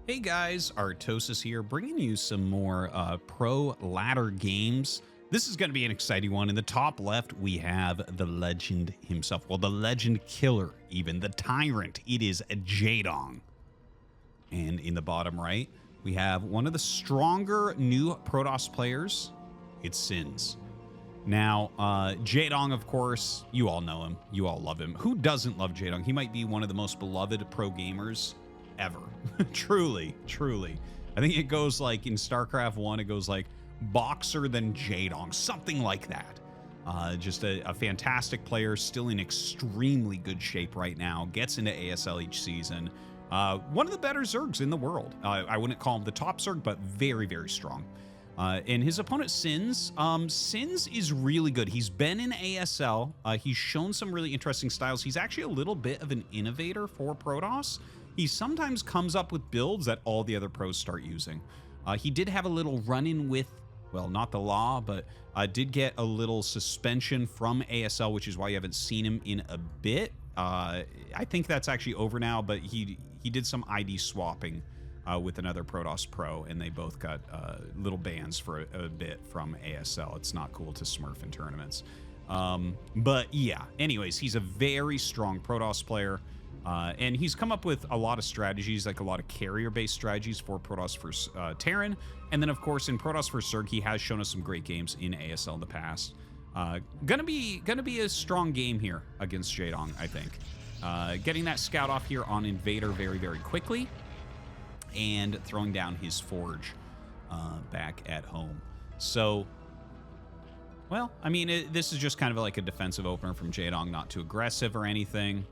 Hey guys, Artosis here, bringing you some more pro ladder games. This is going to be an exciting one. In the top left, we have the legend himself. Well, the legend killer, even the tyrant. It is Jaedong. And in the bottom right, we have one of the stronger new Protoss players. It's Ssinz. Now, Jaedong, of course, you all know him. You all love him. Who doesn't love Jaedong? He might be one of the most beloved pro gamers ever. Truly. I think it goes like in StarCraft 1, it goes like Boxer then Jaedong, something like that. Just a fantastic player, still in extremely good shape right now, gets into ASL each season. One of the better Zergs in the world. I wouldn't call him the top Zerg, but very, very strong. And his opponent, Ssinz. Ssinz is really good. He's been in ASL. He's shown some really interesting styles. He's actually a little bit of an innovator for Protoss. He sometimes comes up with builds that all the other pros start using. He did have a little run-in with, well, not the law, but did get a little suspension from ASL, which is why you haven't seen him in a bit. I think that's actually over now, but he did some ID swapping with another Protoss pro, and they both got little bans for a bit from ASL. It's not cool to smurf in tournaments. But yeah, anyways, he's a very strong Protoss player. And he's come up with a lot of strategies, like a lot of carrier-based strategies for Protoss for Terran. And then, of course, in Protoss for Zerg, he has shown us some great games in ASL in the past. Gonna be a strong game here against Jaedong, I think. Getting that scout off here on Invader very, very quickly, and throwing down his forge back at home. So, well, I mean, this is just kind of like a defensive opener from Jaedong, not too aggressive or anything.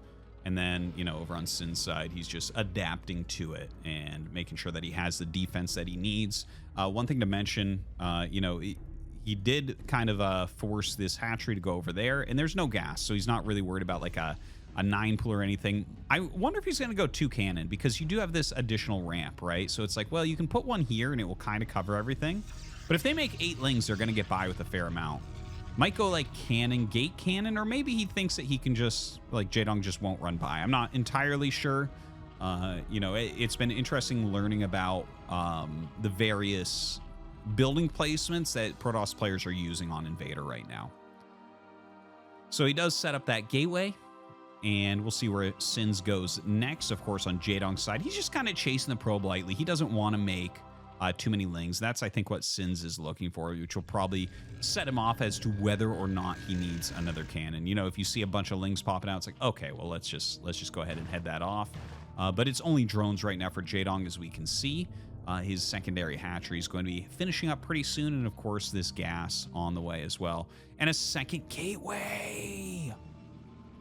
And then, you know, over on Ssinz's side, he's just adapting to it and making sure that he has the defense that he needs. One thing to mention, you know, he did kind of force this hatchery to go over there, and there's no gas, so he's not really worried about like a 9-pool or anything. I wonder if he's going to go 2 cannon, because you do have this additional ramp, right? So it's like, well, you can put one here and it will kind of cover everything. But if they make 8 lings, they're going to get by with a fair amount. Might go like cannon, gate cannon, or maybe he thinks that he can just, like, Jaedong just won't run by. I'm not entirely sure. You know, it's been interesting learning about the various building placements that Protoss players are using on Invader right now. So he does set up that gateway, and we'll see where Ssinz goes next. Of course, on Jaedong's side, he's just kind of chasing the probe lightly. He doesn't want to make too many lings. That's, I think, what Ssinz is looking for, which will probably set him off as to whether or not he needs another cannon. You know, if you see a bunch of lings popping out, it's like, okay, well, let's just go ahead and head that off. But it's only drones right now for Jaedong, as we can see. His secondary hatchery is going to be finishing up pretty soon, and of course, this gas on the way as well. And a second gateway.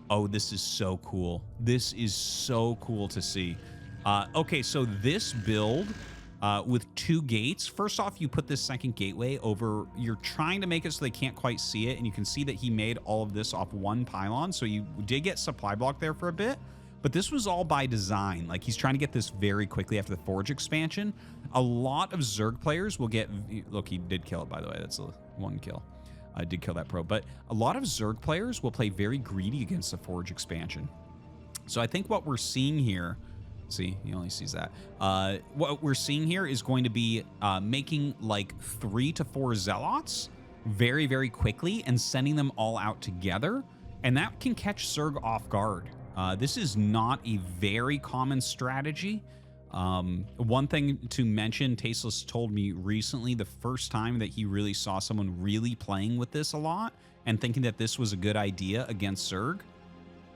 Oh, this is so cool. This is so cool to see. Okay, so this build, with 2 gates. First off, you put this second gateway over. You're trying to make it so they can't quite see it, and you can see that he made all of this off 1 pylon, so you did get supply block there for a bit, but this was all by design. Like, he's trying to get this very quickly after the Forge expansion. A lot of Zerg players will get... Look, he did kill it, by the way. That's 1 kill. I did kill that pro, but a lot of Zerg players will play very greedy against the Forge expansion. So I think what we're seeing here... See, he only sees that. What we're seeing here is going to be making like 3 to 4 zealots very, very quickly and sending them all out together. And that can catch Zerg off guard. This is not a very common strategy. One thing to mention, Tasteless told me recently, the first time that he really saw someone really playing with this a lot and thinking that this was a good idea against Zerg.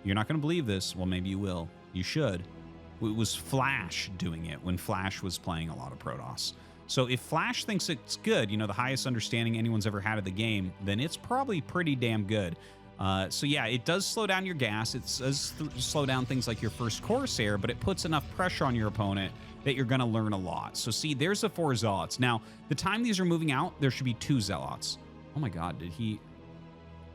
You're not going to believe this. Well, maybe you will. You should. It was Flash doing it when Flash was playing a lot of Protoss. So if Flash thinks it's good, you know, the highest understanding anyone's ever had of the game, then it's probably pretty damn good. So yeah, it does slow down your gas. It does slow down things like your first Corsair, but it puts enough pressure on your opponent that you're going to learn a lot. So see, there's the 4 zealots. Now, the time these are moving out, there should be 2 zealots. Oh my god, did he...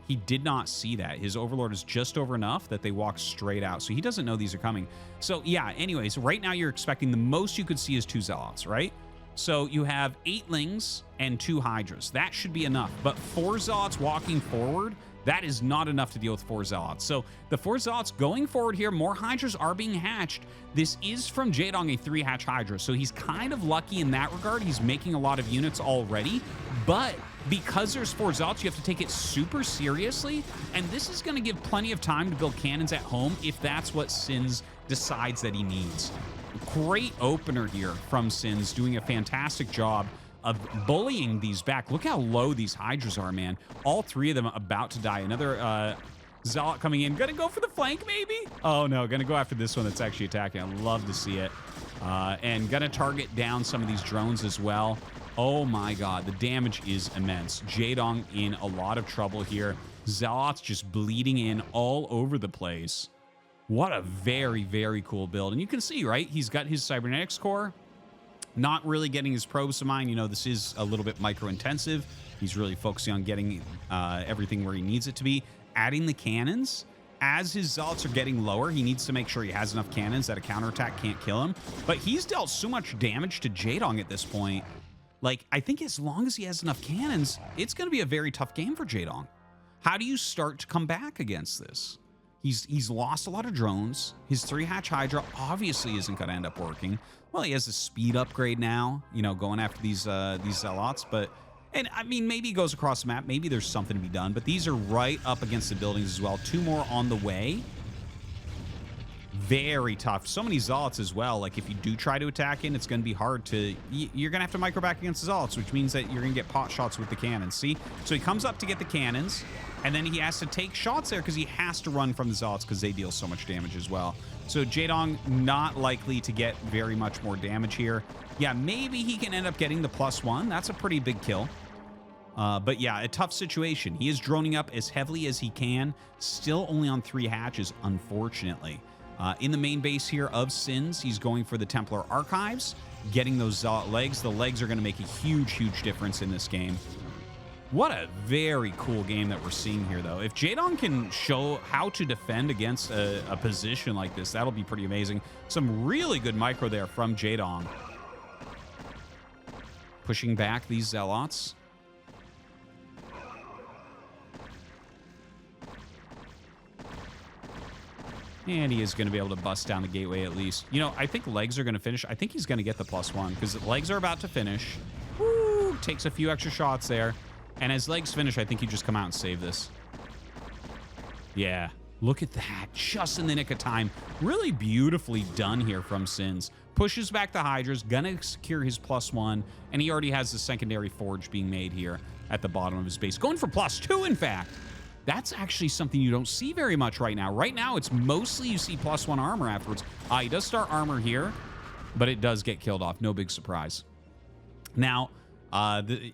He did not see that. His overlord is just over enough that they walk straight out. So he doesn't know these are coming. So yeah, anyways, right now you're expecting the most you could see is 2 zealots, right? So you have 8 lings and 2 hydras. That should be enough. But 4 zealots walking forward, That is not enough to deal with 4 Zealots. So the 4 Zealots going forward here, more Hydras are being hatched. This is from Jaedong, a 3-hatch Hydra. So he's kind of lucky in that regard. He's making a lot of units already. But because there's 4 Zealots, you have to take it super seriously. And this is going to give plenty of time to build cannons at home if that's what Ssinz decides that he needs. Great opener here from Ssinz, doing a fantastic job of bullying these back. Look how low these Hydras are, man. All 3 of them about to die. Another Zealot coming in. Gonna go for the flank, maybe? Oh, no. Gonna go after this one that's actually attacking. I love to see it. And gonna target down some of these drones as well. Oh, my God. The damage is immense. Jaedong in a lot of trouble here. Zealots just bleeding in all over the place. What a very, very cool build. And you can see, right? He's got his cybernetics core. Not really getting his probes to mine. You know, this is a little bit micro-intensive. He's really focusing on getting everything where he needs it to be. Adding the cannons. As his Zealots are getting lower, he needs to make sure he has enough cannons that a counterattack can't kill him. But he's dealt so much damage to Jaedong at this point. Like, I think as long as he has enough cannons, it's going to be a very tough game for Jaedong. How do you start to come back against this? He's lost a lot of drones. His 3-hatch Hydra obviously isn't going to end up working. Well, he has a speed upgrade now, you know, going after these Zealots. But, and I mean, maybe he goes across the map. Maybe there's something to be done. But these are right up against the buildings as well. 2 more on the way. Very tough. So many Zealots as well. Like, if you do try to attack in, it's going to be hard to... You're going to have to micro back against the Zealots, which means that you're going to get pot shots with the cannons. See? So he comes up to get the cannons, and then he has to take shots there because he has to run from the Zealots because they deal so much damage as well. So Jaedong not likely to get very much more damage here. Yeah, maybe he can end up getting the +1. That's a pretty big kill. But yeah, a tough situation. He is droning up as heavily as he can. Still only on 3 hatches, unfortunately. In the main base here of Ssinz, he's going for the Templar Archives, getting those Zealot legs. The legs are going to make a huge, huge difference in this game. What a very cool game that we're seeing here, though. If Jaedong can show how to defend against a position like this, that'll be pretty amazing. Some really good micro there from Jaedong. Pushing back these Zealots. And he is going to be able to bust down the gateway at least. You know, I think legs are going to finish. I think he's going to get the +1 because legs are about to finish. Woo! Takes a few extra shots there. And as legs finish, I think you just come out and save this. Yeah. Look at that. Just in the nick of time. Really beautifully done here from Ssinz. Pushes back the Hydras. Gonna secure his +1. And he already has the secondary forge being made here at the bottom of his base. Going for +2, in fact. That's actually something you don't see very much right now. Right now, it's mostly you see +1 armor afterwards. He does start armor here, but it does get killed off. No big surprise. Now,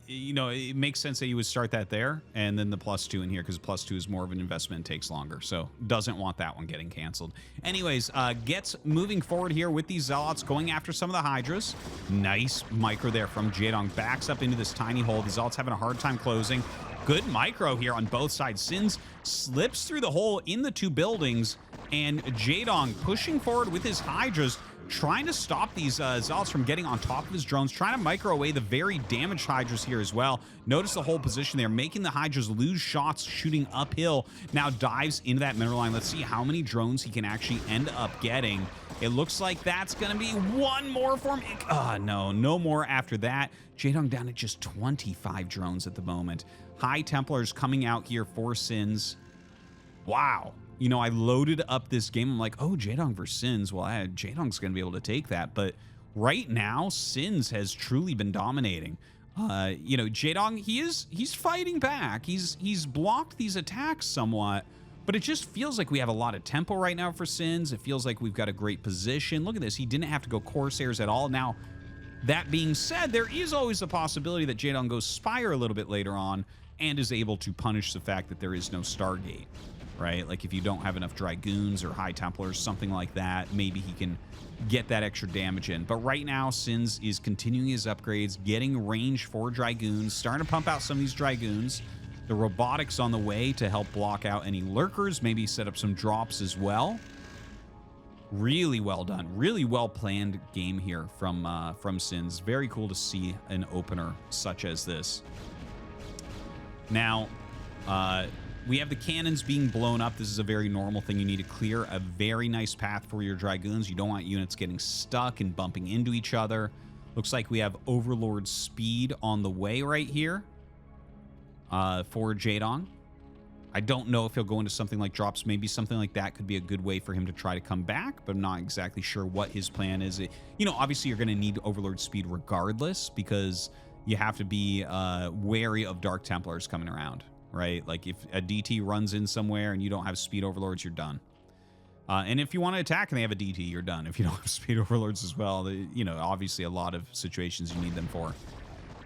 you know, it makes sense that you would start that there and then the +2 in here because +2 is more of an investment and takes longer. So doesn't want that one getting canceled. Anyways, gets moving forward here with these Zealots going after some of the Hydras. Nice micro there from Jaedong. Backs up into this tiny hole. The Zealots having a hard time closing. Good micro here on both sides. Ssinz slips through the hole in the 2 buildings, and Jaedong pushing forward with his Hydras, trying to stop these Zealots from getting on top of his drones, trying to micro away the very damaged Hydras here as well. Notice the whole position there, making the Hydras lose shots, shooting uphill. Now dives into that mineral line. Let's see how many drones he can actually end up getting. It looks like that's going to be 1 more for him. No more after that. Jaedong down at just 25 drones at the moment. High Templars coming out here for Ssinz. Wow. You know, I loaded up this game. I'm like, oh, Jaedong versus Ssinz. Well, Jaedong's going to be able to take that. But right now, Ssinz has truly been dominating. You know, Jaedong, he's fighting back. He's blocked these attacks somewhat. But it just feels like we have a lot of tempo right now for Ssinz. It feels like we've got a great position. Look at this. He didn't have to go Corsairs at all. Now, that being said, there is always the possibility that Jaedong goes Spire a little bit later on and is able to punish the fact that there is no Stargate, right? Like if you don't have enough Dragoons or High Templars, something like that, maybe he can get that extra damage in. But right now, Ssinz is continuing his upgrades, getting range for Dragoons, starting to pump out some of these Dragoons. The robotics on the way to help block out any lurkers, maybe set up some drops as well. Really well done. Really well planned game here from Ssinz. Very cool to see an opener such as this. Now, we have the cannons being blown up. This is a very normal thing. You need to clear a very nice path for your Dragoons. You don't want units getting stuck and bumping into each other. Looks like we have Overlord speed on the way right here for Jaedong. I don't know if he'll go into something like drops. Maybe something like that could be a good way for him to try to come back, but I'm not exactly sure what his plan is. You know, obviously you're going to need Overlord speed regardless, because you have to be wary of Dark Templars coming around, right? Like if a DT runs in somewhere and you don't have speed Overlords, you're done. And if you want to attack and they have a DT, you're done. If you don't have speed Overlords as well, you know, obviously a lot of situations you need them for.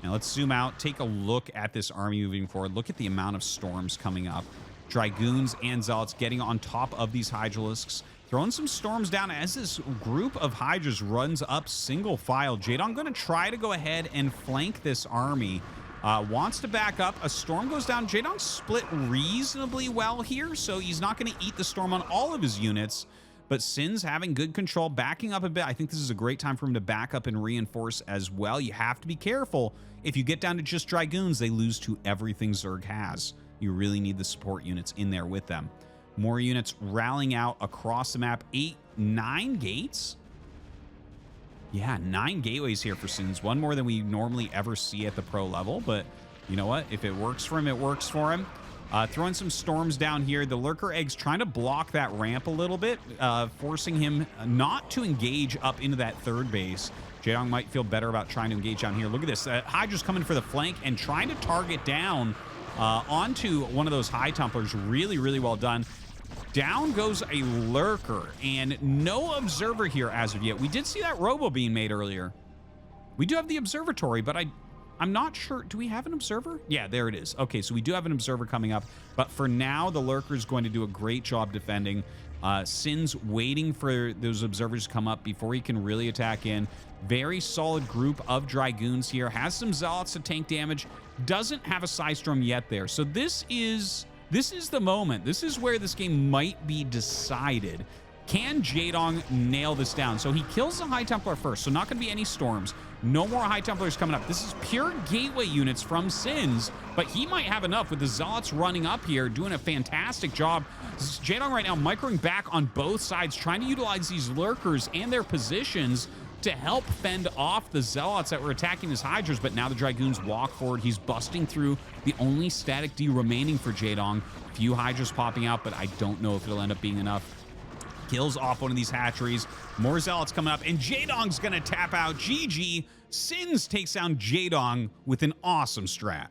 Now let's zoom out, take a look at this army moving forward. Look at the amount of storms coming up. Dragoons and Zealots getting on top of these Hydralisks, throwing some storms down as this group of Hydras runs up single file. Jaedong going to try to go ahead and flank this army. Wants to back up. A storm goes down. Jaedong split reasonably well here, so he's not going to eat the storm on all of his units. But Ssinz having good control, backing up a bit. I think this is a great time for him to back up and reinforce as well. You have to be careful. If you get down to just Dragoons, they lose to everything Zerg has. You really need the support units in there with them. More units rallying out across the map. 9 gates? Yeah, 9 gateways here for Ssinz. One more than we normally ever see at the pro level. But you know what? If it works for him, it works for him. Throwing some storms down here. The Lurker Eggs trying to block that ramp a little bit, forcing him not to engage up into that third base. Jaedong might feel better about trying to engage down here. Look at this. Hydra's coming for the flank and trying to target down onto one of those High Templars. Really, really well done. Down goes a Lurker, and no Observer here as of yet. We did see that Robo being made earlier. We do have the Observatory, but I'm not sure. Do we have an Observer? Yeah, there it is. Okay, so we do have an Observer coming up. But for now, the Lurker is going to do a great job defending. Ssinz waiting for those Observers to come up before he can really attack in. Very solid group of Dragoons here. Has some Zealots to tank damage. Doesn't have a Psystorm yet there. So this is the moment. This is where this game might be decided. Can Jaedong nail this down? So he kills the High Templar first, so not going to be any storms. No more High Templars coming up. This is pure gateway units from Ssinz, but he might have enough with the Zealots running up here, doing a fantastic job. Jaedong right now microing back on both sides, trying to utilize these Lurkers and their positions to help fend off the Zealots that were attacking his Hydras, but now the Dragoons walk forward. He's busting through the only static D remaining for Jaedong. Few Hydras popping out, but I don't know if it'll end up being enough. Kills off one of these hatcheries. More Zealots coming up, and Jaedong's gonna tap out. GG. Ssinz takes down Jaedong with an awesome strat.